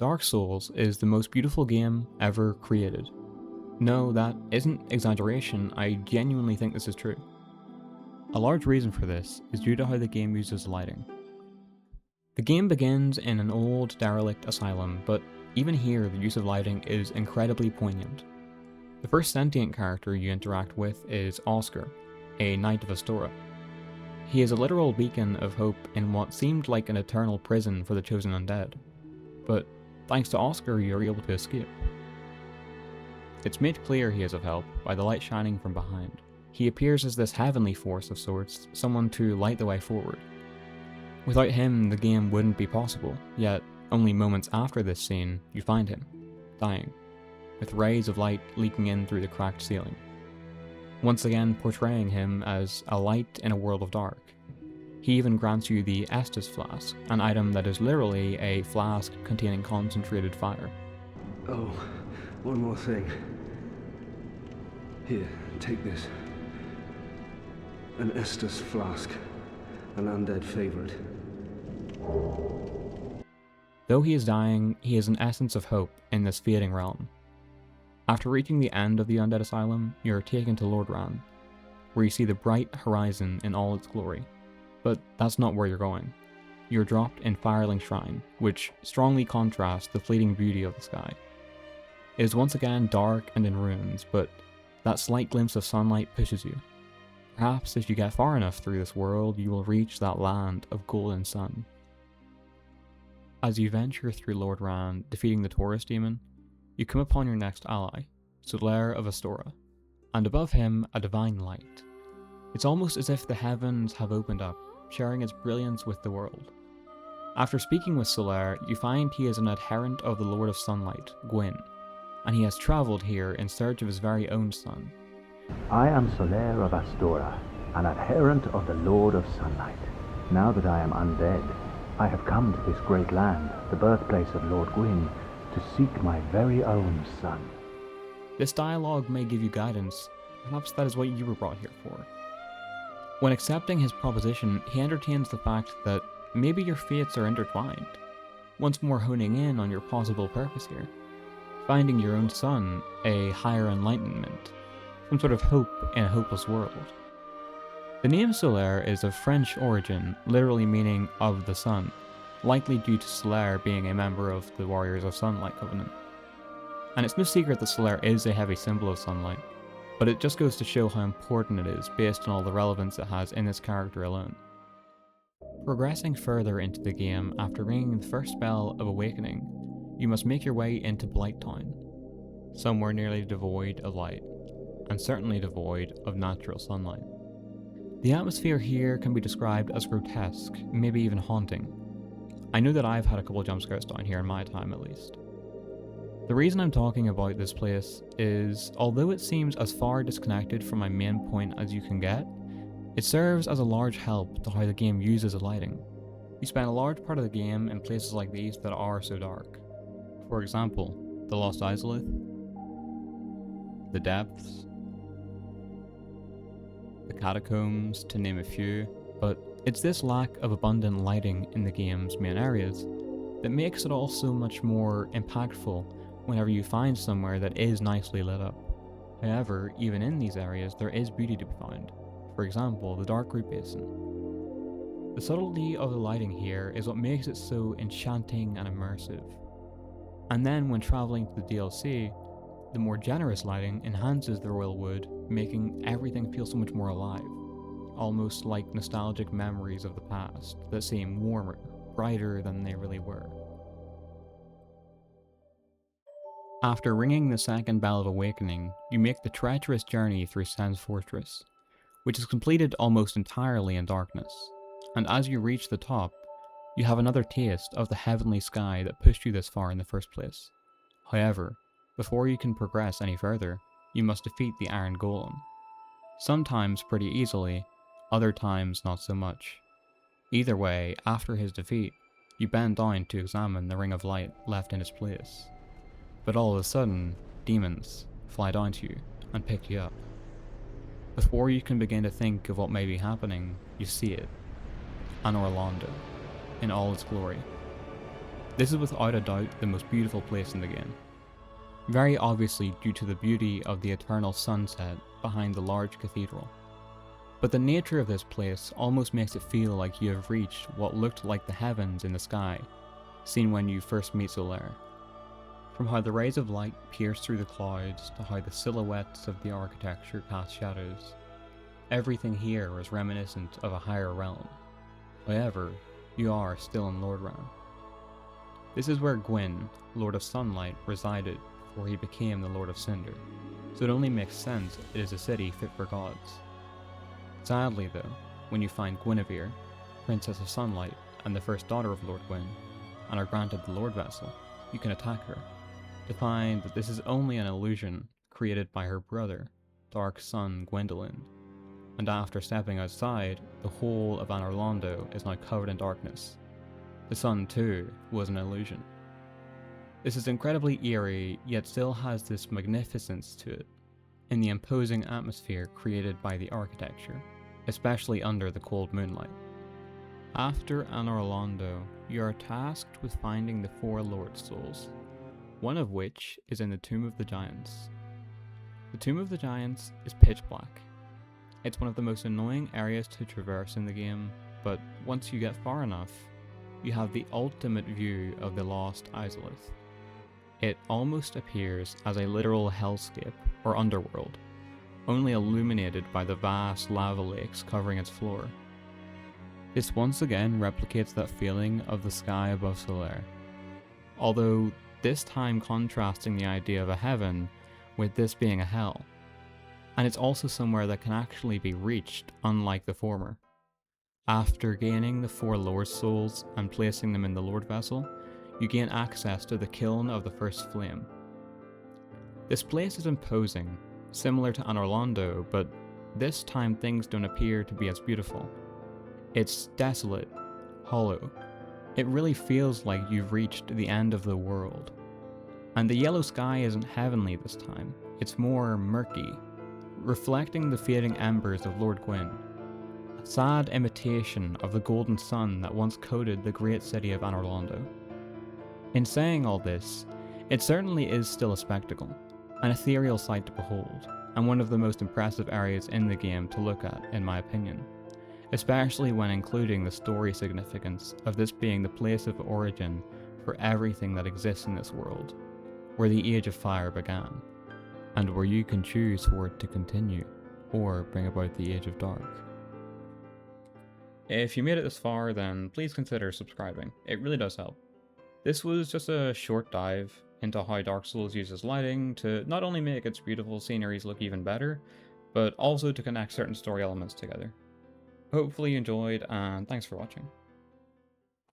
Dark Souls is the most beautiful game ever created. No, that isn't exaggeration, I genuinely think this is true. A large reason for this is due to how the game uses lighting. The game begins in an old, derelict asylum, but even here the use of lighting is incredibly poignant. The first sentient character you interact with is Oscar, a Knight of Astora. He is a literal beacon of hope in what seemed like an eternal prison for the chosen undead. But thanks to Oscar, you're able to escape. It's made clear he is of help by the light shining from behind. He appears as this heavenly force of sorts, someone to light the way forward. Without him, the game wouldn't be possible, yet only moments after this scene, you find him, dying, with rays of light leaking in through the cracked ceiling, once again portraying him as a light in a world of dark. He even grants you the Estus Flask, an item that is literally a flask containing concentrated fire. Oh, one more thing. Here, take this. An Estus Flask, an undead favorite. Though he is dying, he is an essence of hope in this fading realm. After reaching the end of the Undead Asylum, you are taken to Lordran, where you see the bright horizon in all its glory. But that's not where you're going. You're dropped in Firelink Shrine, which strongly contrasts the fleeting beauty of the sky. It is once again dark and in ruins, but that slight glimpse of sunlight pushes you. Perhaps if you get far enough through this world, you will reach that land of golden sun. As you venture through Lordran, defeating the Taurus demon, you come upon your next ally, Solaire of Astora, and above him a divine light. It's almost as if the heavens have opened up, sharing its brilliance with the world. After speaking with Solaire, you find he is an adherent of the Lord of Sunlight, Gwyn, and he has travelled here in search of his very own son. I am Solaire of Astora, an adherent of the Lord of Sunlight. Now that I am undead, I have come to this great land, the birthplace of Lord Gwyn, to seek my very own son. This dialogue may give you guidance, perhaps that is what you were brought here for. When accepting his proposition, he entertains the fact that maybe your fates are intertwined, once more honing in on your possible purpose here. Finding your own son, a higher enlightenment, some sort of hope in a hopeless world. The name Solaire is of French origin, literally meaning of the sun, likely due to Solaire being a member of the Warriors of Sunlight Covenant. And it's no secret that Solaire is a heavy symbol of sunlight, but it just goes to show how important it is based on all the relevance it has in this character alone. Progressing further into the game, after ringing the first bell of awakening, you must make your way into Blighttown, somewhere nearly devoid of light, and certainly devoid of natural sunlight. The atmosphere here can be described as grotesque, maybe even haunting. I know that I've had a couple jump scares down here in my time at least. The reason I'm talking about this place is, although it seems as far disconnected from my main point as you can get, it serves as a large help to how the game uses the lighting. You spend a large part of the game in places like these that are so dark. For example, the Lost Izalith, the Depths, the Catacombs, to name a few, but it's this lack of abundant lighting in the game's main areas that makes it all so much more impactful whenever you find somewhere that is nicely lit up. However, even in these areas there is beauty to be found. For example, the Darkroot Basin. The subtlety of the lighting here is what makes it so enchanting and immersive. And then when travelling to the DLC, the more generous lighting enhances the Royal Wood, making everything feel so much more alive, almost like nostalgic memories of the past that seem warmer, brighter than they really were. After ringing the second bell of awakening, you make the treacherous journey through Sen's Fortress, which is completed almost entirely in darkness, and as you reach the top, you have another taste of the heavenly sky that pushed you this far in the first place. However, before you can progress any further, you must defeat the Iron Golem. Sometimes pretty easily, other times not so much. Either way, after his defeat, you bend down to examine the Ring of Light left in its place. But all of a sudden, demons fly down to you and pick you up. Before you can begin to think of what may be happening, you see it. An Orlando, in all its glory. This is without a doubt the most beautiful place in the game. Very obviously due to the beauty of the eternal sunset behind the large cathedral. But the nature of this place almost makes it feel like you have reached what looked like the heavens in the sky, seen when you first meet Solaire. From how the rays of light pierce through the clouds to how the silhouettes of the architecture cast shadows, everything here is reminiscent of a higher realm. However, you are still in Lordran. This is where Gwyn, Lord of Sunlight, resided before he became the Lord of Cinder, so it only makes sense it is a city fit for gods. Sadly though, when you find Gwynevere, Princess of Sunlight and the first daughter of Lord Gwyn, and are granted the Lord Vessel, you can attack her, to find that this is only an illusion created by her brother, Dark Sun Gwyndolin, and after stepping outside, the whole of Anor Londo is now covered in darkness. The sun too was an illusion. This is incredibly eerie, yet still has this magnificence to it, in the imposing atmosphere created by the architecture, especially under the cold moonlight. After Anor Londo, you are tasked with finding the 4 Lord Souls, one of which is in the Tomb of the Giants. The Tomb of the Giants is pitch black. It's one of the most annoying areas to traverse in the game, but once you get far enough, you have the ultimate view of the lost Izalith. It almost appears as a literal hellscape or underworld, only illuminated by the vast lava lakes covering its floor. This once again replicates that feeling of the sky above Solaire, although this time contrasting the idea of a heaven with this being a hell, and it's also somewhere that can actually be reached, unlike the former. After gaining the 4 Lord Souls and placing them in the Lord Vessel, you gain access to the Kiln of the First Flame. This place is imposing, similar to Anor Londo, but this time things don't appear to be as beautiful. It's desolate, hollow. It really feels like you've reached the end of the world. And the yellow sky isn't heavenly this time, it's more murky, reflecting the fading embers of Lord Gwyn, a sad imitation of the golden sun that once coated the great city of Anor Londo. In saying all this, it certainly is still a spectacle, an ethereal sight to behold, and one of the most impressive areas in the game to look at, in my opinion, especially when including the story significance of this being the place of origin for everything that exists in this world, where the Age of Fire began, and where you can choose for it to continue, or bring about the Age of Dark. If you made it this far, then please consider subscribing. It really does help. This was just a short dive into how Dark Souls uses lighting to not only make its beautiful sceneries look even better, but also to connect certain story elements together. Hopefully you enjoyed, and thanks for watching.